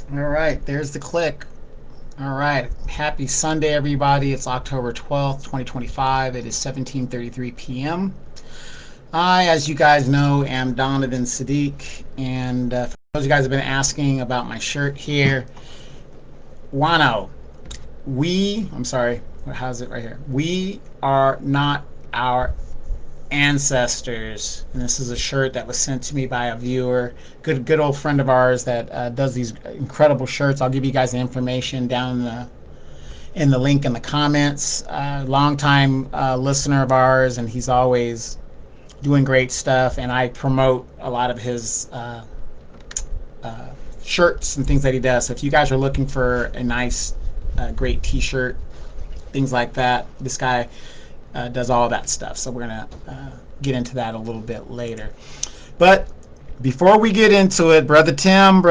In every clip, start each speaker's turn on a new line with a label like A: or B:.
A: All right, there's the click. All right, happy Sunday, everybody. It's October 12th, 2025. It is 17:33 p.m. I, as you guys know, am Donovan Saadiq, and for those of you guys have been asking about my shirt here, Wano, I'm sorry, how's it right here? We are not our ancestors. And this is a shirt that was sent to me by a viewer, good old friend of ours that does these incredible shirts. I'll give you guys the information down in the link in the comments. Longtime listener of ours, and he's always doing great stuff. And I promote a lot of his uh, shirts and things that he does. So if you guys are looking for a nice, great T-shirt, things like that, this guy does all that stuff. So we're gonna get into that a little bit later. But before we get into it, brother Tim,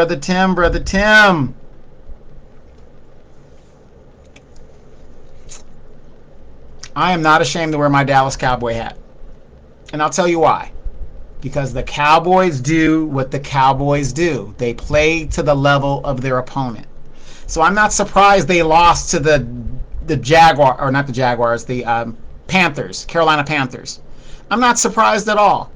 A: I am not ashamed to wear my Dallas Cowboy hat, and I'll tell you why. Because the Cowboys do what the Cowboys do. They play to the level of their opponent. So I'm not surprised they lost to the Jaguar, or not the Jaguars, the Panthers, Carolina Panthers. I'm not surprised at all.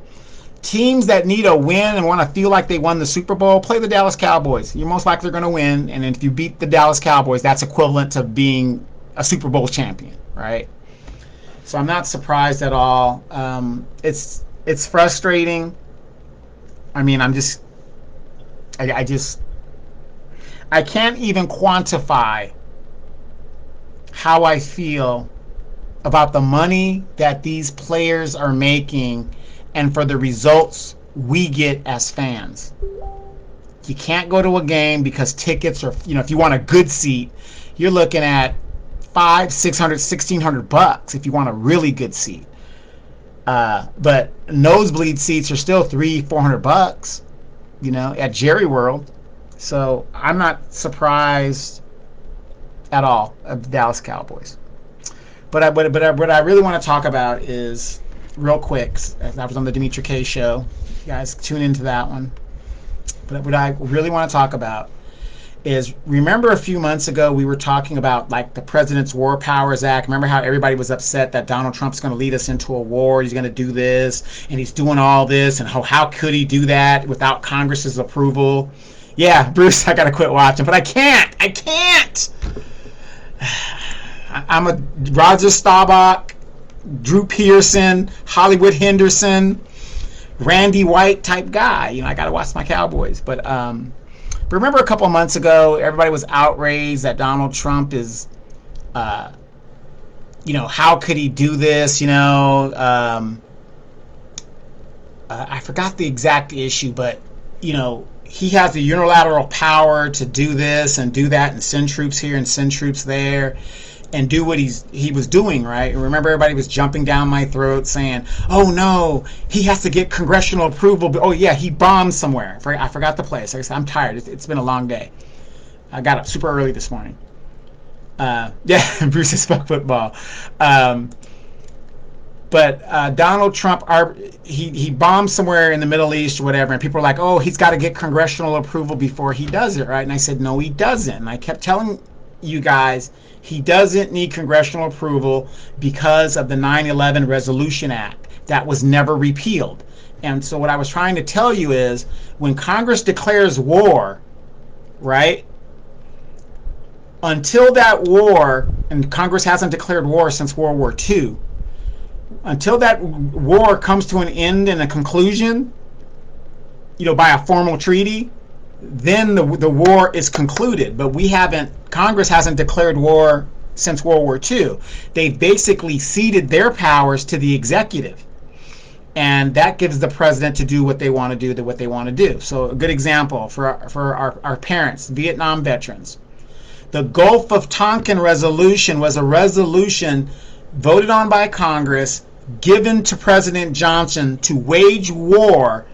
A: Teams that need a win and want to feel like they won the Super Bowl, play the Dallas Cowboys. You're most likely going to win, and if you beat the Dallas Cowboys, that's equivalent to being a Super Bowl champion, right? So I'm not surprised at all. It's frustrating. I mean, I can't even quantify how I feel about the money that these players are making and for the results we get as fans. You can't go to a game because tickets are, if you want a good seat, you're looking at $500, $600, $1,600 if you want a really good seat. But nosebleed seats are still $300, $400, at Jerry World. So I'm not surprised at all of the Dallas Cowboys. But what I really want to talk about is, real quick, that was on the Dimitri K show. You guys tune into that one. But what I really want to talk about is, remember a few months ago we were talking about like the President's War Powers Act. Remember how everybody was upset that Donald Trump's going to lead us into a war, he's going to do this, and he's doing all this, and how could he do that without Congress's approval? Yeah, Bruce, I got to quit watching, but I can't. I'm a Roger Staubach, Drew Pearson, Hollywood Henderson, Randy White type guy. I got to watch my Cowboys. But remember a couple of months ago, everybody was outraged that Donald Trump is, how could he do this? I forgot the exact issue, but, he has the unilateral power to do this and do that and send troops here and send troops there and do what he was doing, right? Remember, everybody was jumping down my throat saying, oh no, he has to get congressional approval. But, oh yeah, he bombed somewhere. I forgot the place. Like I said, I'm tired. It's been a long day. I got up super early this morning. Yeah, Bruce has spoke football. But Donald Trump, he bombed somewhere in the Middle East or whatever, and people were like, oh, he's got to get congressional approval before he does it, right? And I said, no, he doesn't. And I kept telling you guys, he doesn't need congressional approval because of the 9/11 Resolution Act that was never repealed. And so what I was trying to tell you is, when Congress declares war, right, until that war, and Congress hasn't declared war since World War II, until that war comes to an end and a conclusion, by a formal treaty, then the war is concluded. But Congress hasn't declared war since World War II. They've basically ceded their powers to the executive. And that gives the president to do what they want to do. So a good example for our parents, Vietnam veterans. The Gulf of Tonkin resolution was a resolution voted on by Congress, given to President Johnson to wage war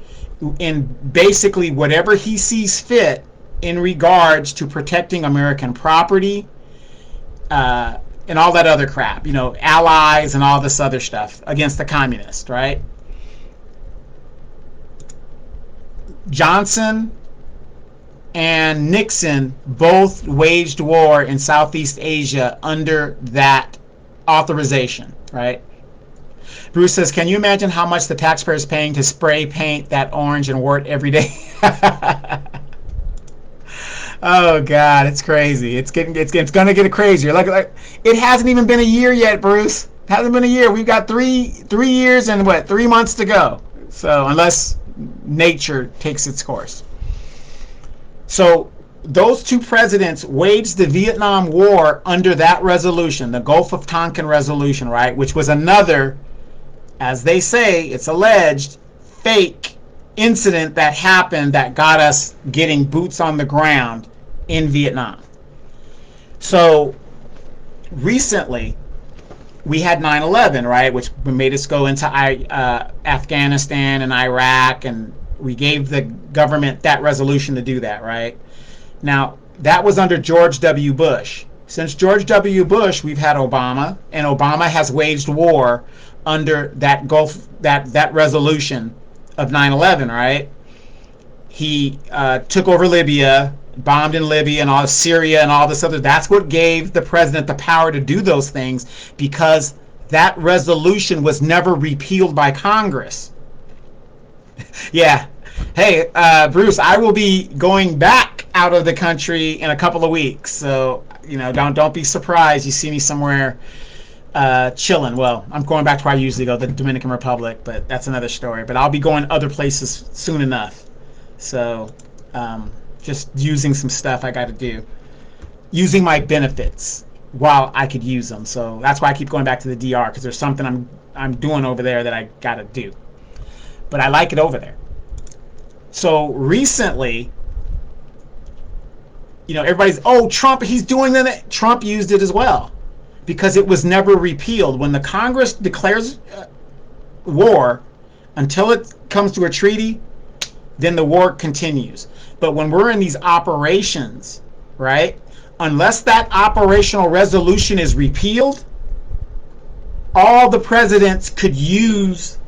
A: in basically whatever he sees fit in regards to protecting American property and all that other crap, allies and all this other stuff against the communists, right? Johnson and Nixon both waged war in Southeast Asia under that authorization, right? Bruce says, can you imagine how much the taxpayer is paying to spray paint that orange and wart every day? Oh God, it's crazy. It's gonna get crazier. Like it hasn't even been a year yet, Bruce. It hasn't been a year. We've got three years and 3 months to go. So unless nature takes its course. So those two presidents waged the Vietnam War under that resolution, the Gulf of Tonkin resolution, right? Which was another, as they say, it's alleged, fake incident that happened that got us getting boots on the ground in Vietnam. So recently, we had 9/11, right, which made us go into Afghanistan and Iraq, and we gave the government that resolution to do that, right? Now, that was under George W. Bush. Since George W. Bush, we've had Obama, and Obama has waged war under that that resolution of 9/11, right? He took over Libya, bombed in Libya and all of Syria and all this other. That's what gave the president the power to do those things, because that resolution was never repealed by Congress. Yeah. Hey, Bruce, I will be going back out of the country in a couple of weeks, so don't be surprised you see me somewhere chilling. Well, I'm going back to where I usually go, the Dominican Republic, but that's another story. But I'll be going other places soon enough. So just using some stuff I got to do, using my benefits while I could use them. So that's why I keep going back to the DR, because there's something I'm doing over there that I got to do. But I like it over there. So recently, everybody's, Trump, he's doing that. Trump used it as well, because it was never repealed. When the Congress declares war, until it comes to a treaty, then the war continues. But when we're in these operations, right, unless that operational resolution is repealed, all the presidents could use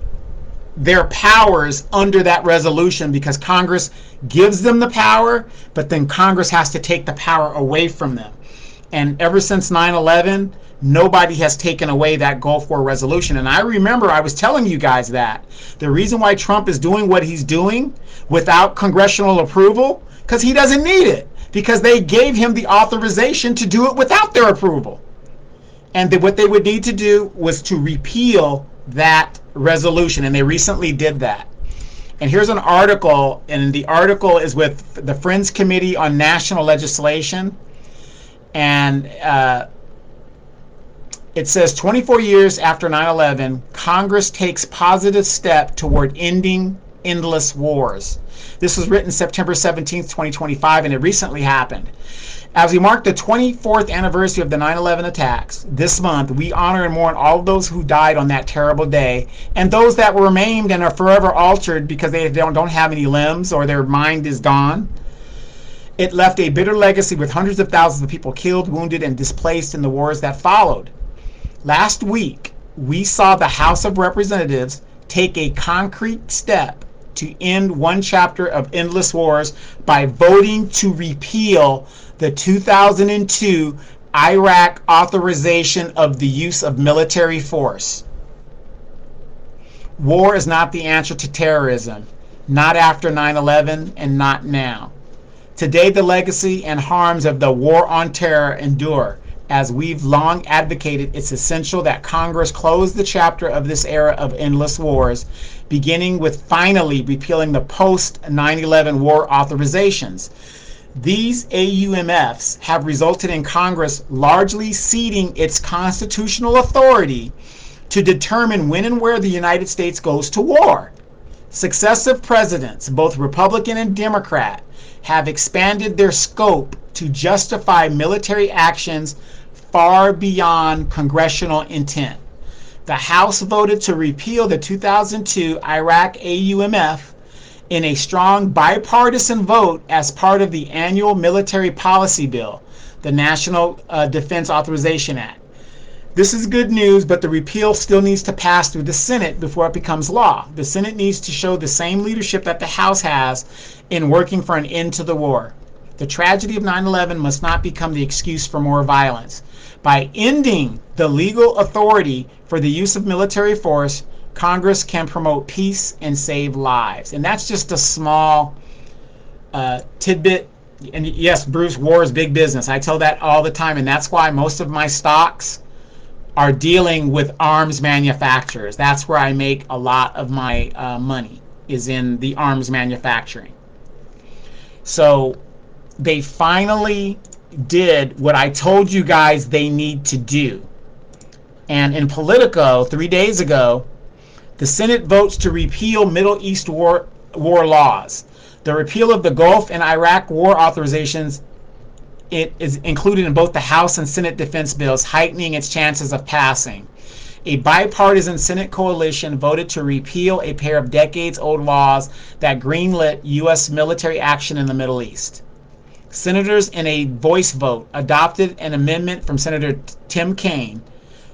A: their powers under that resolution, because Congress gives them the power, but then Congress has to take the power away from them. And ever since 9/11, nobody has taken away that Gulf War resolution. And I remember I was telling you guys that the reason why Trump is doing what he's doing without congressional approval, because he doesn't need it, because they gave him the authorization to do it without their approval. And what they would need to do was to repeal that resolution, and they recently did that. And here's an article, and the article is with the Friends Committee on National Legislation, and it says 24 years after 9/11, Congress takes positive step toward ending endless wars. This was written September 17th, 2025, and it recently happened. As we mark the 24th anniversary of the 9/11 attacks, this month we honor and mourn all of those who died on that terrible day, and those that were maimed and are forever altered because they don't have any limbs or their mind is gone. It left a bitter legacy with hundreds of thousands of people killed, wounded, and displaced in the wars that followed. Last week, we saw the House of Representatives take a concrete step to end one chapter of endless wars by voting to repeal the 2002 Iraq authorization of the use of military force. War is not the answer to terrorism, not after 9/11 and not now. Today, the legacy and harms of the war on terror endure. As we've long advocated, it's essential that Congress close the chapter of this era of endless wars, beginning with finally repealing the post-9/11 war authorizations. These AUMFs have resulted in Congress largely ceding its constitutional authority to determine when and where the United States goes to war. Successive presidents, both Republican and Democrat, have expanded their scope to justify military actions far beyond congressional intent. The House voted to repeal the 2002 Iraq AUMF in a strong bipartisan vote as part of the annual military policy bill, the National Defense Authorization Act. This is good news, but the repeal still needs to pass through the Senate before it becomes law. The Senate needs to show the same leadership that the House has in working for an end to the war. The tragedy of 9/11 must not become the excuse for more violence. By ending the legal authority for the use of military force, Congress can promote peace and save lives. And that's just a small tidbit. And yes, Bruce, war is big business. I tell that all the time, and that's why most of my stocks are dealing with arms manufacturers. That's where I make a lot of my money, is in the arms manufacturing. So they finally did what I told you guys they need to do. And in Politico 3 days ago, the Senate votes to repeal Middle East war laws. The repeal of the Gulf and Iraq war authorizations, it is included in both the House and Senate defense bills, heightening its chances of passing. A bipartisan Senate coalition voted to repeal a pair of decades-old laws that greenlit U.S. military action in the Middle East. Senators, in a voice vote, adopted an amendment from Senator Tim Kaine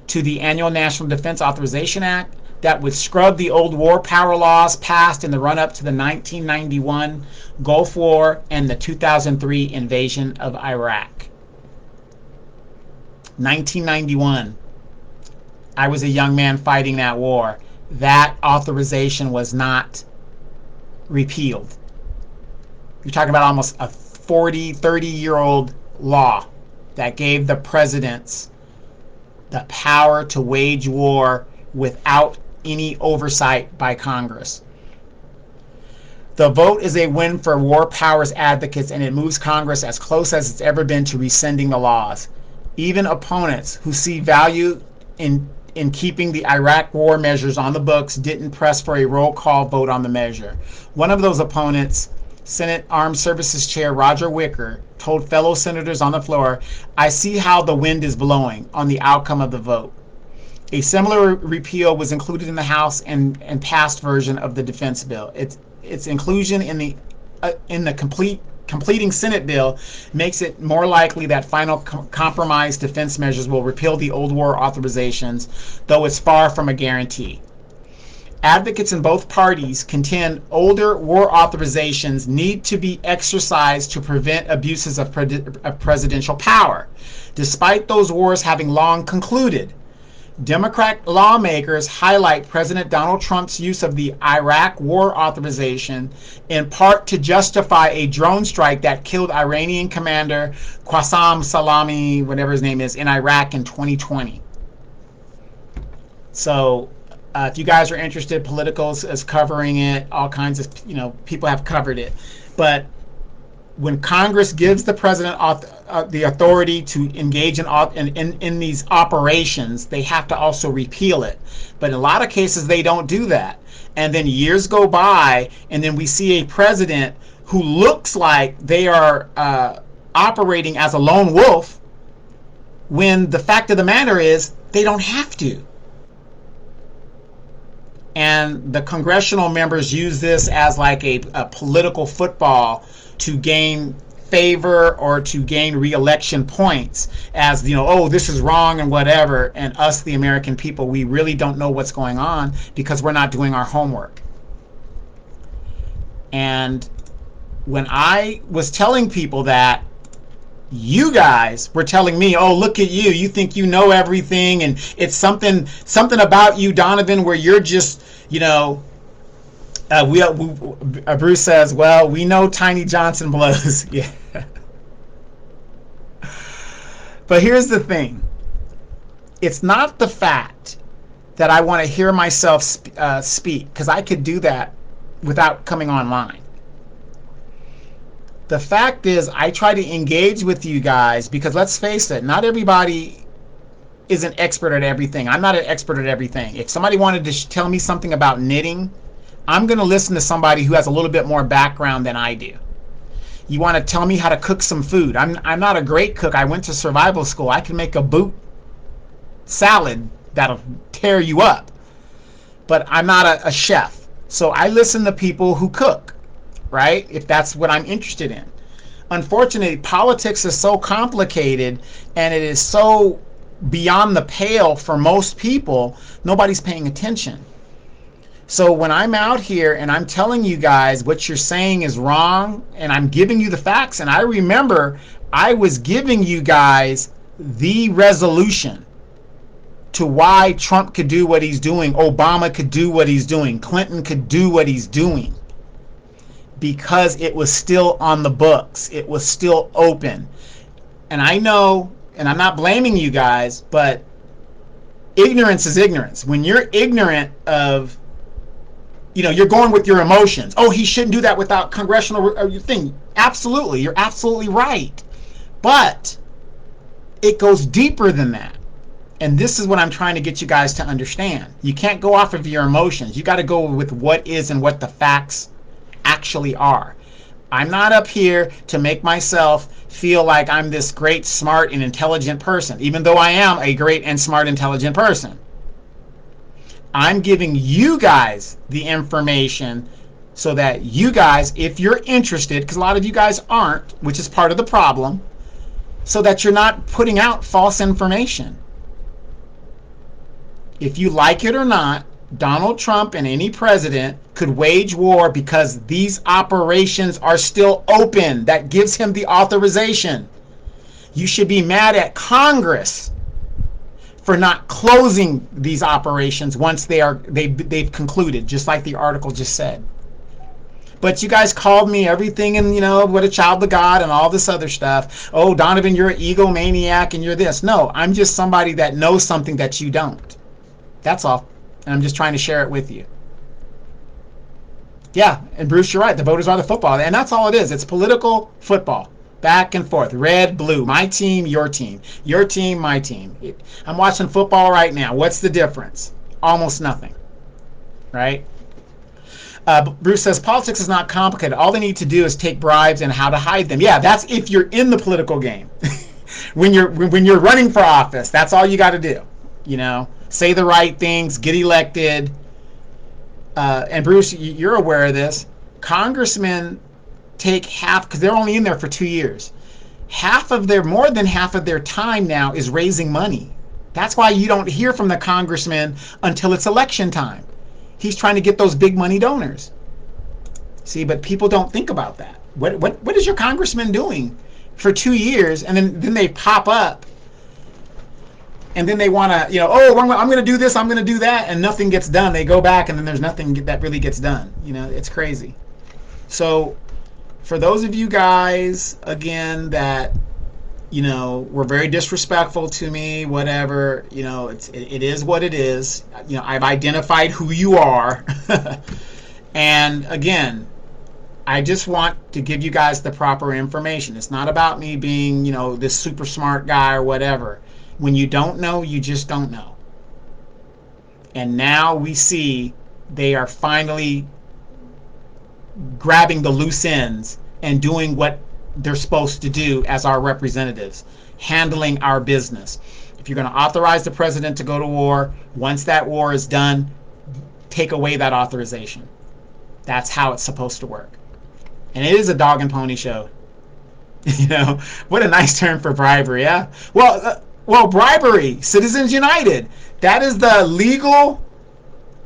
A: to the annual National Defense Authorization Act that would scrub the old war power laws passed in the run-up to the 1991 Gulf War and the 2003 invasion of Iraq. 1991. I was a young man fighting that war. That authorization was not repealed. You're talking about almost a 40, 30-year-old law that gave the presidents the power to wage war without any oversight by Congress. The vote is a win for war powers advocates, and it moves Congress as close as it's ever been to rescinding the laws. Even opponents who see value in keeping the Iraq war measures on the books didn't press for a roll call vote on the measure. One of those opponents, Senate Armed Services Chair Roger Wicker, told fellow senators on the floor, "I see how the wind is blowing on the outcome of the vote." A similar repeal was included in the House and passed version of the defense bill. Its inclusion in the completing Senate bill makes it more likely that final compromise defense measures will repeal the old war authorizations, though it's far from a guarantee. Advocates in both parties contend older war authorizations need to be exercised to prevent abuses of presidential power, despite those wars having long concluded. Democrat lawmakers highlight President Donald Trump's use of the Iraq war authorization in part to justify a drone strike that killed Iranian commander Qasem Soleimani, whatever his name is, in Iraq in 2020. So if you guys are interested, Politico is covering it. All kinds of people have covered it. But when Congress gives the president the authority to engage in these operations, they have to also repeal it. But in a lot of cases, they don't do that. And then years go by, and then we see a president who looks like they are operating as a lone wolf, when the fact of the matter is they don't have to. And the congressional members use this as like a political football to gain favor or to gain re-election points, as oh, this is wrong and whatever. And us, the American people, we really don't know what's going on because we're not doing our homework. And when I was telling people that, you guys were telling me, oh, look at you, you think you know everything, and it's something about you, Donovan, where you're just Bruce says, well, we know Tiny Johnson blows. Yeah. But here's the thing. It's not the fact that I want to hear myself speak, because I could do that without coming online. The fact is, I try to engage with you guys because, let's face it, not everybody is an expert at everything. I'm not an expert at everything. If somebody wanted to tell me something about knitting, I'm going to listen to somebody who has a little bit more background than I do. You want to tell me how to cook some food. I'm not a great cook. I went to survival school. I can make a boot salad that'll tear you up. But I'm not a chef. So I listen to people who cook, right? If that's what I'm interested in. Unfortunately, politics is so complicated and it is so beyond the pale for most people, nobody's paying attention. So when I'm out here and I'm telling you guys what you're saying is wrong, and I'm giving you the facts, and I remember I was giving you guys the resolution to why Trump could do what he's doing, Obama could do what he's doing, Clinton could do what he's doing, because it was still on the books. It was still open. And I know, and I'm not blaming you guys, but ignorance is ignorance. When you're ignorant of, you're going with your emotions. Oh, he shouldn't do that without congressional thing. Absolutely. You're absolutely right. But it goes deeper than that. And this is what I'm trying to get you guys to understand. You can't go off of your emotions. You got to go with what is and what the facts actually are. I'm not up here to make myself feel like I'm this great, smart, and intelligent person, even though I am a great and smart, intelligent person. I'm giving you guys the information so that you guys, if you're interested, because a lot of you guys aren't, which is part of the problem, so that you're not putting out false information. If you like it or not, Donald Trump and any president could wage war because these operations are still open. That gives him the authorization. You should be mad at Congress for not closing these operations once they've concluded, just like the article just said. But you guys called me everything and, what a child of God and all this other stuff. Oh, Donovan, you're an egomaniac and you're this. No, I'm just somebody that knows something that you don't. That's all. And I'm just trying to share it with you. Yeah, and Bruce, you're right. The voters are the football. And that's all it is. It's political football. Back and forth. Red, blue. My team, your team. Your team, my team. I'm watching football right now. What's the difference? Almost nothing. Right? Bruce says, politics is not complicated. All they need to do is take bribes and how to hide them. Yeah, that's if you're in the political game. when you're running for office, that's all you got to do. Say the right things, get elected. And Bruce, you're aware of this. Congressmen take half, because they're only in there for 2 years. More than half of their time now is raising money. That's why you don't hear from the congressman until it's election time. He's trying to get those big money donors. See, but people don't think about that. What is your congressman doing for 2 years, and then they pop up, and then they want to, I'm going to do this, I'm going to do that, and nothing gets done. They go back, and then there's nothing that really gets done. It's crazy. So for those of you guys, again, that, were very disrespectful to me, whatever, it is what it is. I've identified who you are. And again, I just want to give you guys the proper information. It's not about me being, this super smart guy or whatever. When you don't know, you just don't know. And now we see they are finally grabbing the loose ends and doing what they're supposed to do as our representatives, handling our business. If you're going to authorize the president to go to war, once that war is done, take away that authorization. That's how it's supposed to work. And it is a dog and pony show. What a nice term for bribery, yeah? Well, bribery, Citizens United. That is the legal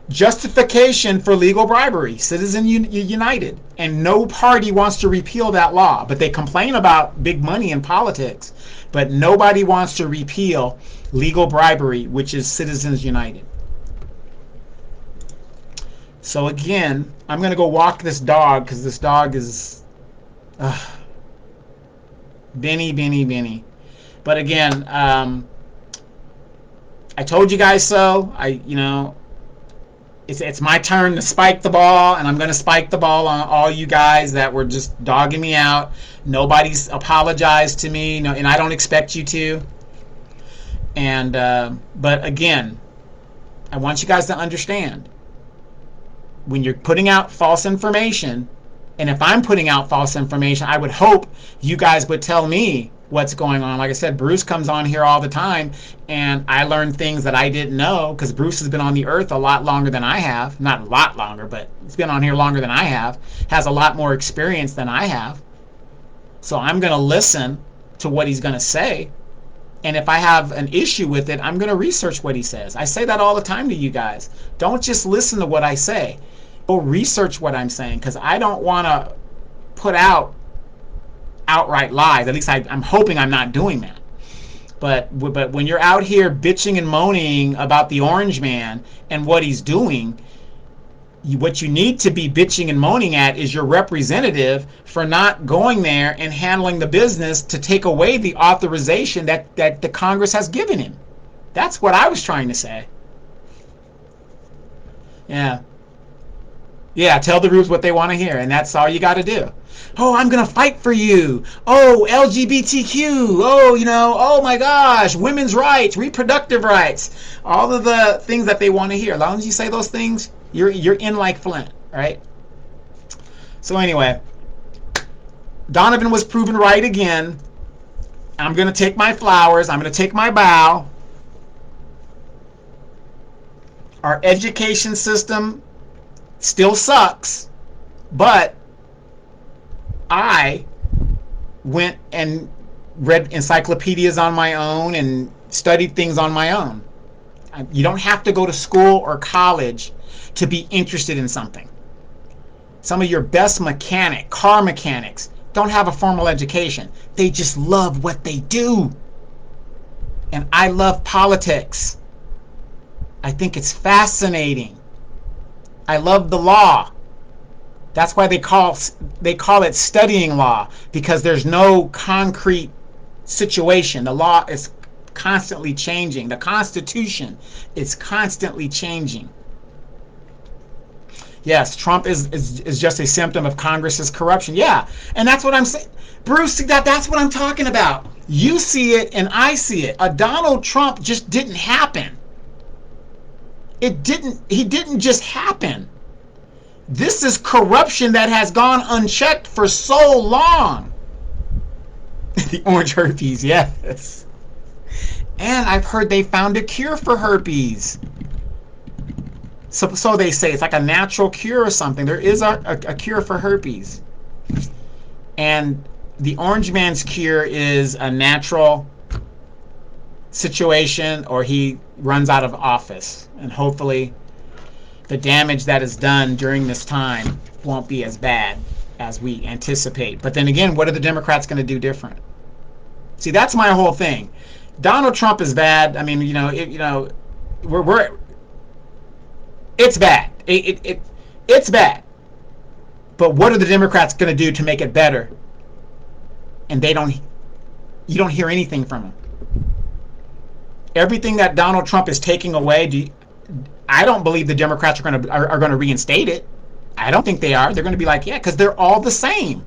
A: justification for legal bribery, Citizens United. And no party wants to repeal that law. But they complain about big money in politics. But nobody wants to repeal legal bribery, which is Citizens United. So again, I'm going to go walk this dog because this dog is Benny. But again, I told you guys so. It's my turn to spike the ball, and I'm going to spike the ball on all you guys that were just dogging me out. Nobody's apologized to me, and I don't expect you to. And but again, I want you guys to understand, when you're putting out false information, and if I'm putting out false information, I would hope you guys would tell me what's going on. Like I said, Bruce comes on here all the time, and I learn things that I didn't know, because Bruce has been on the earth a lot longer than I have. Not a lot longer, but he's been on here longer than I have, has a lot more experience than I have. So I'm going to listen to what he's going to say. And if I have an issue with it, I'm going to research what he says. I say that all the time to you guys. Don't just listen to what I say. Go research what I'm saying, because I don't want to put out outright lies. At least I'm hoping I'm not doing that. But when you're out here bitching and moaning about the orange man and what he's doing, what you need to be bitching and moaning at is your representative for not going there and handling the business to take away the authorization that the Congress has given him. That's what I was trying to say. Yeah, tell the groups what they want to hear, and that's all you got to do. Oh, I'm going to fight for you. Oh, LGBTQ. Oh, oh my gosh, women's rights, reproductive rights, all of the things that they want to hear. As long as you say those things, you're in like Flint, right? So anyway, Donovan was proven right again. I'm going to take my flowers. I'm going to take my bow. Our education system still sucks, but I went and read encyclopedias on my own and studied things on my own. You don't have to go to school or college to be interested in something. Some of your best car mechanics, don't have a formal education. They just love what they do. And I love politics. I think it's fascinating. I love the law. That's why they call it studying law, because there's no concrete situation. The law is constantly changing. The Constitution is constantly changing. Yes, Trump is just a symptom of Congress's corruption. Yeah, and that's what I'm saying. Bruce, that's what I'm talking about. You see it and I see it. A Donald Trump just didn't happen. He didn't just happen. This is corruption that has gone unchecked for so long. The orange herpes, yes. And I've heard they found a cure for herpes. So they say it's like a natural cure or something. There is a cure for herpes. And the orange man's cure is a natural situation, or he runs out of office. And hopefully the damage that is done during this time won't be as bad as we anticipate. But then again, what are the Democrats going to do different? See, that's my whole thing. Donald Trump is bad. I mean, it's bad. It's bad. But what are the Democrats going to do to make it better? And you don't hear anything from them. Everything that Donald Trump is taking away, I don't believe the Democrats are going to reinstate it. I don't think they are. They're going to be like, yeah, because they're all the same.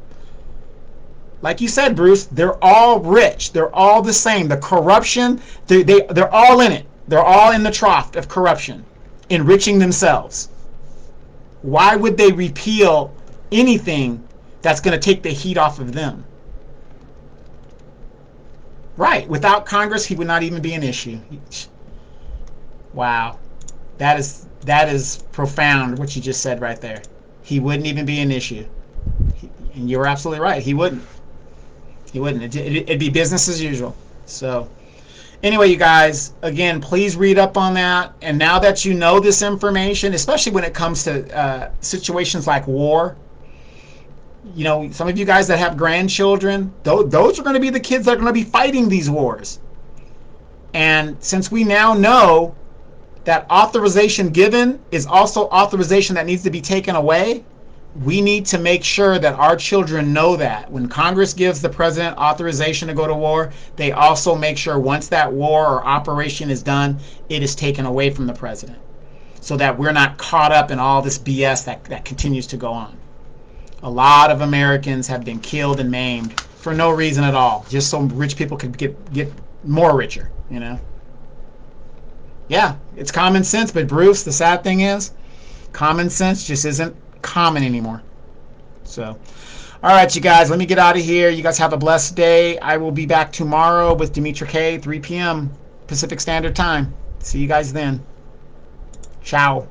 A: Like you said, Bruce, they're all rich. They're all the same. The corruption, they're all in it. They're all in the trough of corruption, enriching themselves. Why would they repeal anything that's going to take the heat off of them? Right. Without Congress, he would not even be an issue. Wow. That is profound, what you just said right there. He wouldn't even be an issue. And you're absolutely right. He wouldn't. He wouldn't. It'd be business as usual. So anyway, you guys, again, please read up on that. And now that you know this information, especially when it comes to situations like war, some of you guys that have grandchildren, those are going to be the kids that are going to be fighting these wars. And since we now know that authorization given is also authorization that needs to be taken away, we need to make sure that our children know that when Congress gives the president authorization to go to war, they also make sure once that war or operation is done, it is taken away from the president, so that we're not caught up in all this BS that continues to go on. A lot of Americans have been killed and maimed for no reason at all, just so rich people could get more richer, Yeah, it's common sense, but Bruce, the sad thing is, common sense just isn't common anymore. So, all right, you guys, let me get out of here. You guys have a blessed day. I will be back tomorrow with Demetra K, 3 p.m. Pacific Standard Time. See you guys then. Ciao.